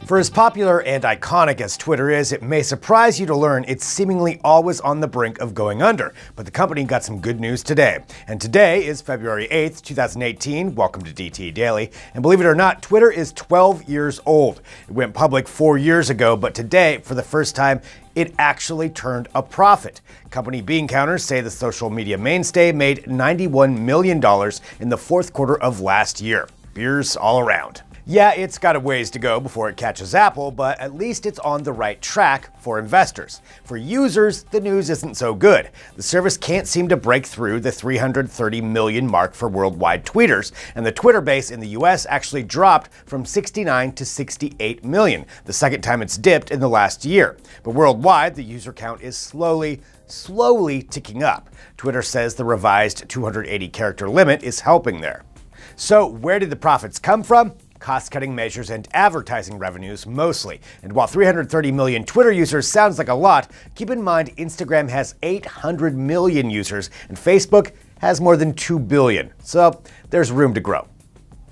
For as popular and iconic as Twitter is, it may surprise you to learn it's seemingly always on the brink of going under. But the company got some good news today. And today is February 8th, 2018. Welcome to DT Daily. And believe it or not, Twitter is 12 years old. It went public 4 years ago, but today, for the first time, it actually turned a profit. Company bean counters say the social media mainstay made $91 million in the fourth quarter of last year. Beers all around. Yeah, it's got a ways to go before it catches Apple, but at least it's on the right track for investors. For users, the news isn't so good. The service can't seem to break through the 330 million mark for worldwide tweeters, and the Twitter base in the US actually dropped from 69 to 68 million, the second time it's dipped in the last year. But worldwide, the user count is slowly ticking up. Twitter says the revised 280 character limit is helping there. So where did the profits come from? Cost-cutting measures and advertising revenues mostly. And while 330 million Twitter users sounds like a lot, keep in mind Instagram has 800 million users and Facebook has more than 2 billion. So there's room to grow.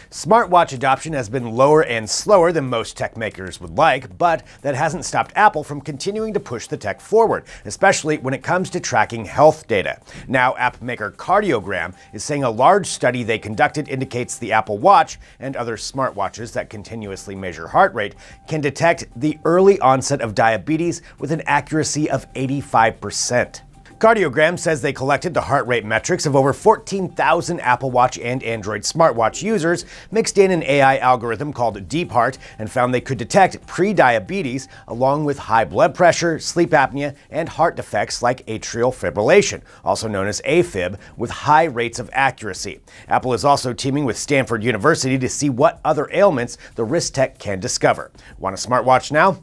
Smartwatch adoption has been lower and slower than most tech makers would like, but that hasn't stopped Apple from continuing to push the tech forward, especially when it comes to tracking health data. Now, app maker Cardiogram is saying a large study they conducted indicates the Apple Watch and other smartwatches that continuously measure heart rate can detect the early onset of diabetes with an accuracy of 85%. Cardiogram says they collected the heart rate metrics of over 14,000 Apple Watch and Android smartwatch users, mixed in an AI algorithm called DeepHeart, and found they could detect pre-diabetes along with high blood pressure, sleep apnea, and heart defects like atrial fibrillation, also known as AFib, with high rates of accuracy. Apple is also teaming with Stanford University to see what other ailments the wrist tech can discover. Want a smartwatch now?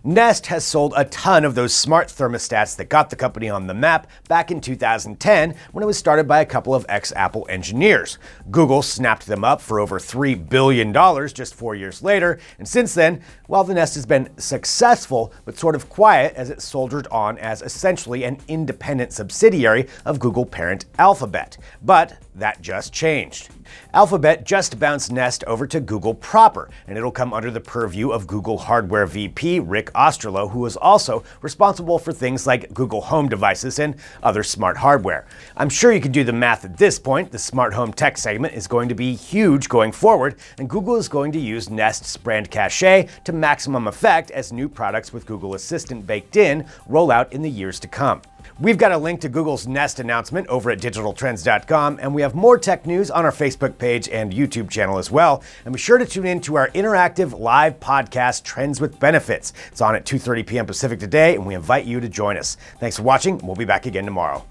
Nest has sold a ton of those smart thermostats that got the company on the map back in 2010 when it was started by a couple of ex-Apple engineers. Google snapped them up for over $3 billion just 4 years later, and since then, while the Nest has been successful but sort of quiet as it soldiered on as essentially an independent subsidiary of Google parent Alphabet. But that just changed. Alphabet just bounced Nest over to Google proper, and it'll come under the purview of Google hardware VP Rick Osterloh, who is also responsible for things like Google Home devices and other smart hardware. I'm sure you can do the math at this point. The smart home tech segment is going to be huge going forward, and Google is going to use Nest's brand cachet to maximum effect as new products with Google Assistant baked in roll out in the years to come. We've got a link to Google's Nest announcement over at digitaltrends.com, and we have more tech news on our Facebook page and YouTube channel as well. And be sure to tune in to our interactive live podcast, Trends with Benefits. It's on at 2:30 p.m. Pacific today, and we invite you to join us. Thanks for watching. We'll be back again tomorrow.